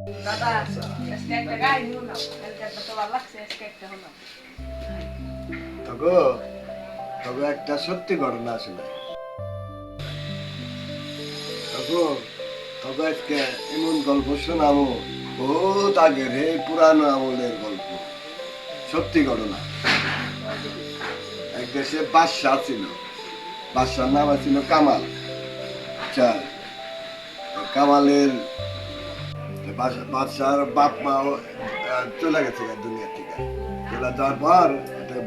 দাদা আজকে একটা গাই নিও না, কালকে একটা তো ভালো লাগছে, আজকে একটা হলো। তগো তবে একটা সত্যি ঘটনা আসলে তগো তবে আজকে এমন গল্প শোনাবো, বহুত আগের হে পুরানো আমলের গল্প, সত্যি ঘটনা। এক দেশে বাদশাহ ছিল, বাদশার নাম ছিল কামাল। আচ্ছা, কামালের বাদশার বাপ মা চলে গেছে দুনিয়া থেকে। চলে যাওয়ার পর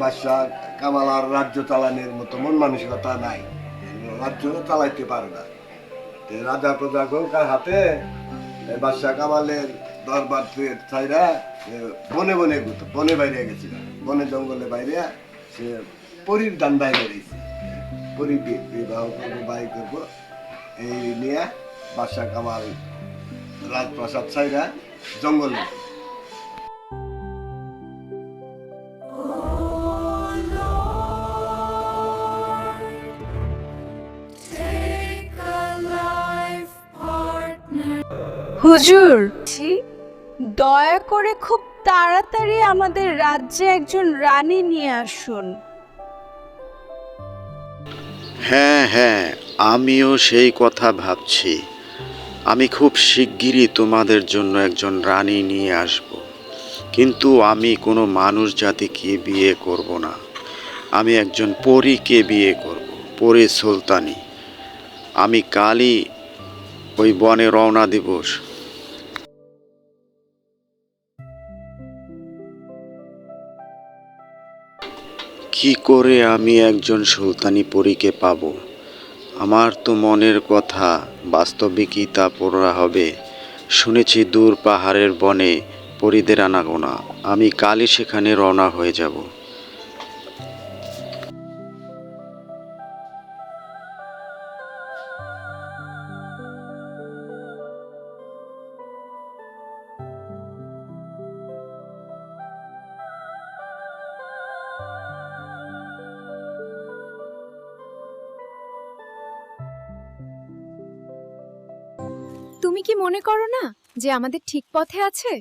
বাদশাহ কামাল আর রাজ্য চালানোর মতো মন মানসিকতা নাই, রাজ্য চালাইতে পারে না। রাজা প্রজা গৌকার হাতে বাদশাহ কামালের দরবার ছাইরা বনে বনে ঘুরতো, বনে বাইরে গেছিল, বনে জঙ্গলে বাইরে সে পরীর দান বাইরে রয়েছে, পরী বিবাহ করবো, বাই করবো এই নিয়ে বাদশাহ কামাল রাজপ্রাসাদ ছাইরা জঙ্গলে। হুজুর, দয়া করে খুব তাড়াতাড়ি আমাদের রাজ্যে একজন রানী নিয়ে আসুন। হ্যাঁ হ্যাঁ, আমিও সেই কথা ভাবছি। আমি খুব শিগগিরই তোমাদের জন্য একজন রানী নিয়ে আসব। কিন্তু আমি কোনো মানুষ জাতিকে বিয়ে করব না, আমি একজন পরীকে বিয়ে করব, পরী সুলতানি। আমি কালই ওই বনে রওনা দিব। কি করে আমি একজন সুলতানি পরীকে পাব? আমার তো মনের কথা, বাস্তবিকই তা পড়া হবে। শুনেছি দূর পাহাড়ের বনে পরীদের আনাগোনা। আমি কালই সেখানে রওনা হয়ে যাব। তুমি কি মনে করো না যে আমাদের ঠিক পথে আছে?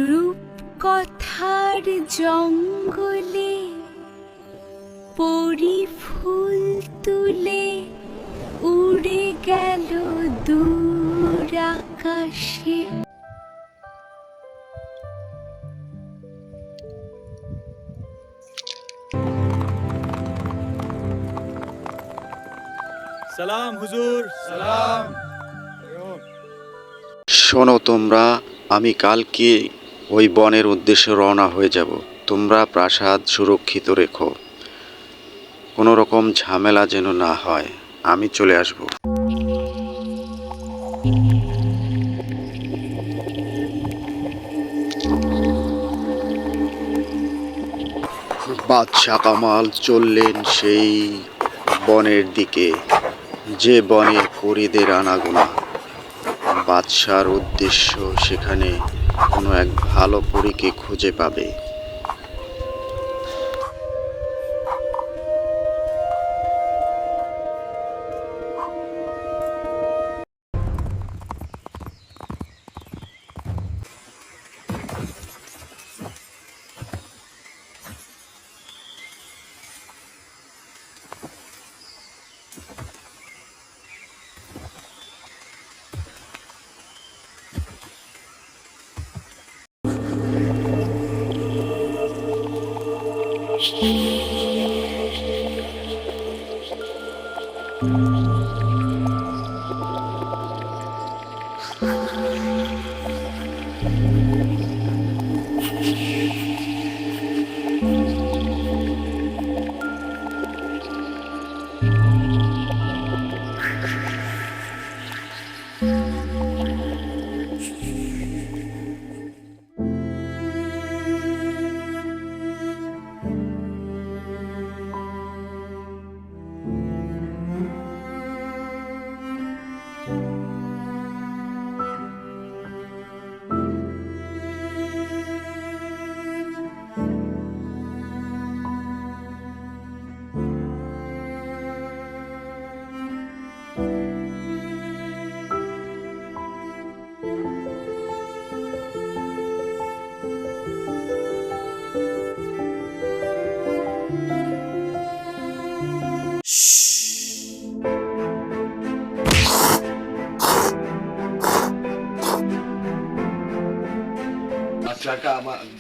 রূপকথার জঙ্গলে পরি ফুল তুলে উড়ে গেল দূর আকাশে। সালাম হুজুর, সালাম। শোনো তোমরা, আমি কালকে ওই বনের উদ্দেশ্যে রওনা হয়ে যাব। তোমরা প্রাসাদ সুরক্ষিত রেখো, কোনো রকম ঝামেলা যেন না হয়। আমি চলে আসব। বাদশাহ কামাল চললেন সেই বনের দিকে, যে বনে পরীদের আনাগোনা। বাদশার উদ্দেশ্য সেখানে কোনো এক ভালো পরীকে খুঁজে পাবে।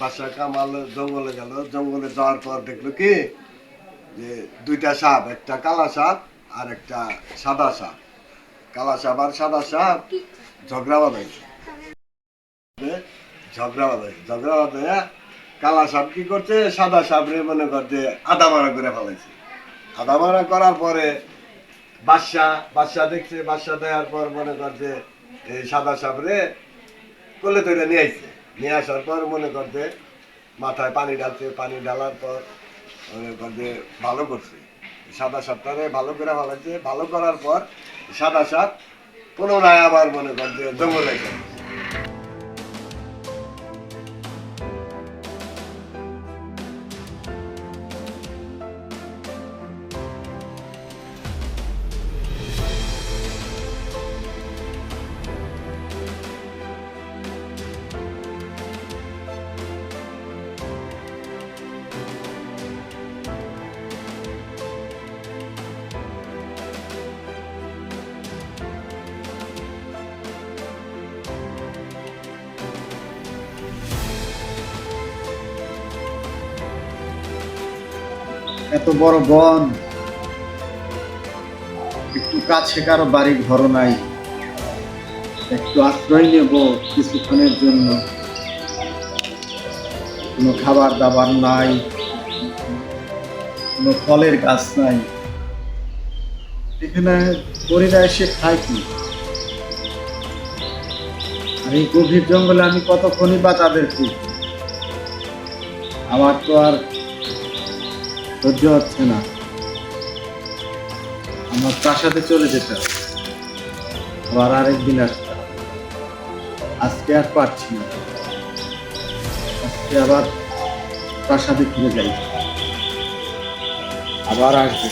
বাদশা কামাল জঙ্গলে গেল, জঙ্গলে যাওয়ার পর দেখলো কি যে দুইটা সাপ, একটা কালা সাপ আর একটা সাদা সাপ। কালা সাপ আর সাদা সাপ ঝগড়া বাঁধাইছে। ঝগড়া বাঁধাইয়া কালা সাপ কি করছে, সাদা সাপ রে মনে করছে আদা মারা করে ফেলাইছে। আদা মারা করার পরে বাদশা দেখছে, বাদশা দেওয়ার পর মনে করছে এই সাদা সাপ রে কোলে ধরে নিয়ে আসছে। নিয়ে আসার পর মনে করছে মাথায় পানি ঢালছে, পানি ঢালার পর মনে করছে ভালো করছে, সাদা সাপটারে ভালো করে ফেলাইছে। ভালো করার পর সাদা সাপ পুনরায় আবার মনে করছে জঙ্গলে গেছে। এত বড় বন, একটু কাছে কারো বাড়ি ঘর নাই, একটু আশ্রয় নেব কিছুক্ষণের জন্য। কোনো খাবার দাবার নাই, কোনো ফলের গাছ নাই, এখানে পরিরা এসে খায় কি? আর এই গভীর জঙ্গলে আমি কতক্ষণই বা তাদের খুঁজব? আমার তো আর সহ্য হচ্ছে না, আমার প্রাসাদে চলে যেতে হবে, আবার আরেকদিন আসতে হবে। আজকে আর পারছি না, আজকে আবার প্রাসাদে ফিরে যাই, আবার আসবে।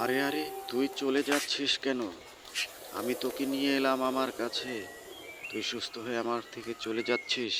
আরে আরে, তুই চলে যাচ্ছিস কেন? আমি তোকে নিয়ে এলাম আমার কাছে, তুই সুস্থ হয়ে আমার থেকে চলে যাচ্ছিস?